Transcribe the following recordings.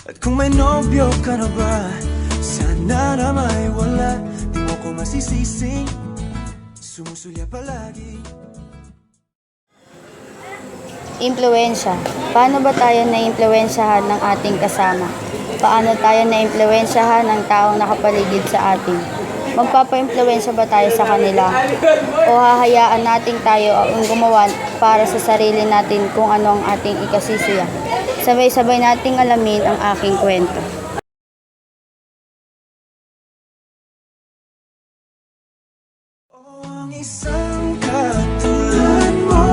At kung may nobyo ka na ba, sana na may wala. Di mo ko masisising sumusulya palagi. Impluwensya. Paano ba tayo naimpluwensyahan ng ating kasama? Paano tayo naimpluwensyahan ng taong nakapaligid sa atin? Magpapa-impluwensya ba tayo sa kanila? O hahayaan nating tayo ang gumawa para sa sarili natin kung ano ang ating ikasisiya? Sabay-sabay nating alamin ang aking kwento. Ang isang katulad mo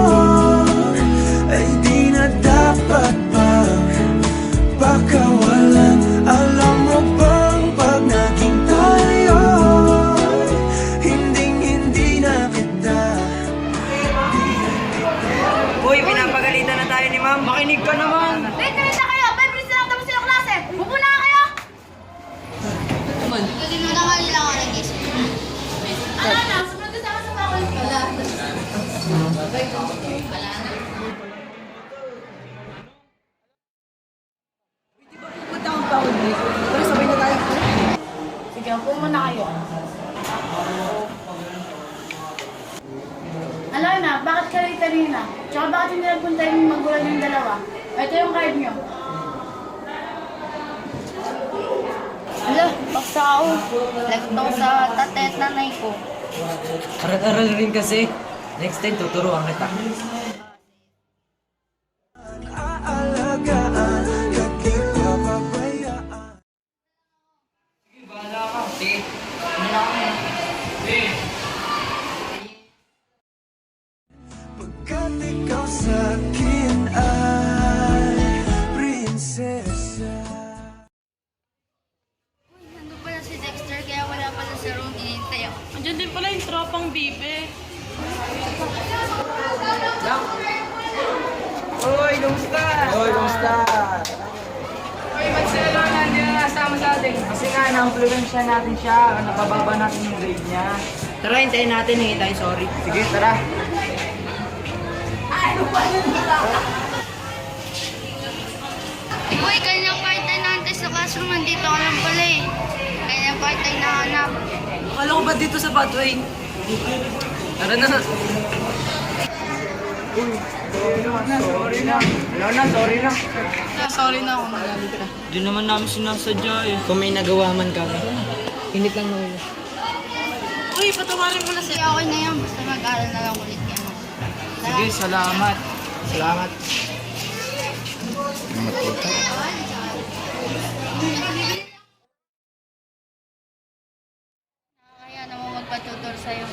ay di na dapat pagpakawalan. Alam mo bang pag naging tayo, hindi na kita. Uy, pinapagalitan na tayo ni ma'am. Makinig ka naman. Wait na kayo! 5 minutes na lang tapos silang klase! Upo na kayo! Kasi muna nga nila ako nag-isip. Ano na? Sumunod ka sa akin sa bakal. Wala. Punta akong baon dito. Pero sabay na tayo. Sige, upo muna kayo. Alam na, bakit kanina? Tsaka bakit hindi nagpunta yung magulang yung dalawa? Ito yung card nyo. Hala, baksa ako. Nagto sa tate at nanay ko. Aral-aral rin kasi. Next time, tuturuan kita. Aalagaan, hindi papabayaan. Bahala ka. Sige. Pagkat ikaw sa'kin ay prinsesa. Nandun pala si Dexter kaya wala pala sa room. Inintay ako. Andiyan din pala yung tropang bibe. Uy, kamusta? Uy, kamusta? Uy, ba't sila lang hindi na nasama sa atin? Kasi nga, na-influensya natin siya. Napababa natin yung grade niya. Tara, hintayin natin. Hingi tayo, sorry. Sige, tara. Uy, kanyang part-time natin sa classroom. Nandito ka lang pala eh. Kanyang part-time na hanap. Akala ko ba dito sa pathway? Tara na. Uy, sorry na. Wala na, sorry na. Sorry na kung nagalit ka. Di naman namin sinasadya eh. Kung may nagawa man kami. Init lang na ulo. Uy, patawarin mo na Sige, siya. okay na yan. Basta mag-aaral na lang ulit yan. Sige, salamat. Salamat. Kaya naman magpatutor sa'yo.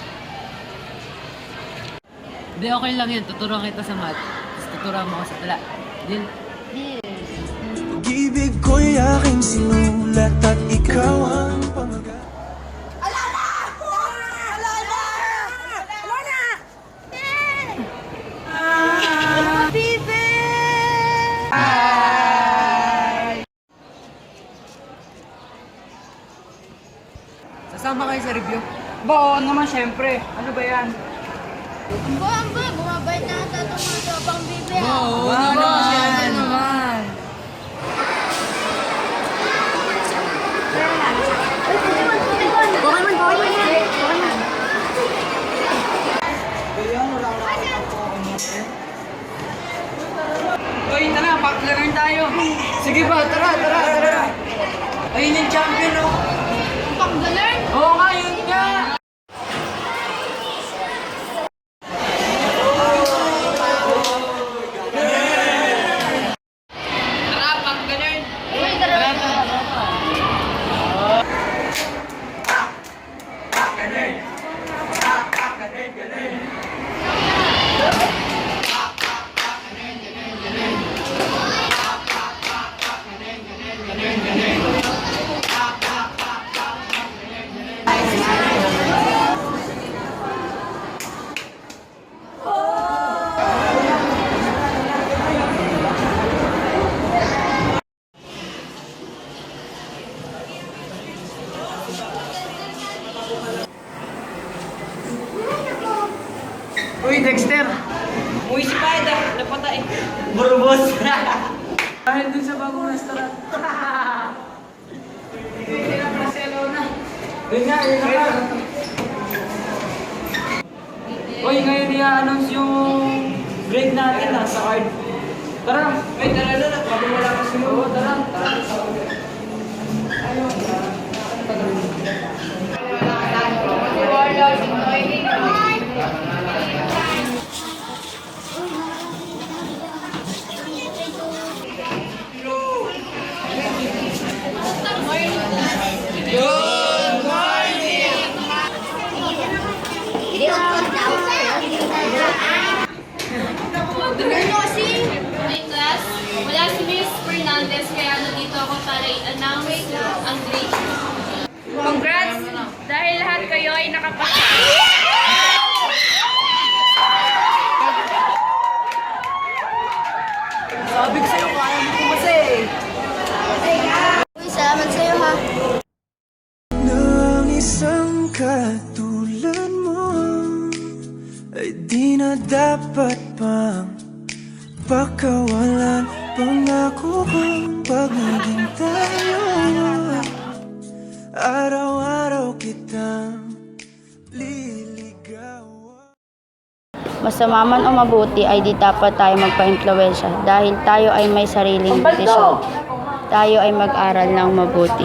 Hindi, okay lang yun. Tuturuan kita sa math. Tapos tuturuan mo ako sa tala. Deal? Pag-ibig ko'y aking sinulat at ikaw ang pamagat. Sasama kayo sa review? Oo naman, syempre. Ano ba yan? Amba, bumabait na ata itong mga tropang bibe ah. Oo naman. Ano naman? Uy, tara, paklaran tayo. Sige ba, tara. Ayun yung champion, oh. Pang-galer! Oo nga, yun nga. Tara, pang-galer. Uy, tara! Uy, Dexter! Uy, si Pada! Napatay! Burubos! Dahil dun sa bagong restaurant. Yun nga. Uy, ngayon i-announce yung grade natin sa card. Tara! Ay, tara na. Pag wala kasi mo. Oo, tara. My class, wala si Miss Fernandez kaya nandito ako para i-announce ang grade. Congrats! Dahil lahat kayo ay nakapasa. Sabi ko sa'yo, kaya mo pumasa eh. Uy, salamat sa'yo ha. Nang isang katulad mo ay di na dapat pang pakawalan. Pangako kong pagiging tayo, araw-araw kitang liligawan. Masama man o mabuti ay di dapat tayo magpa-impluwensya dahil tayo ay may sariling desisyon. Tayo ay mag-aral ng mabuti.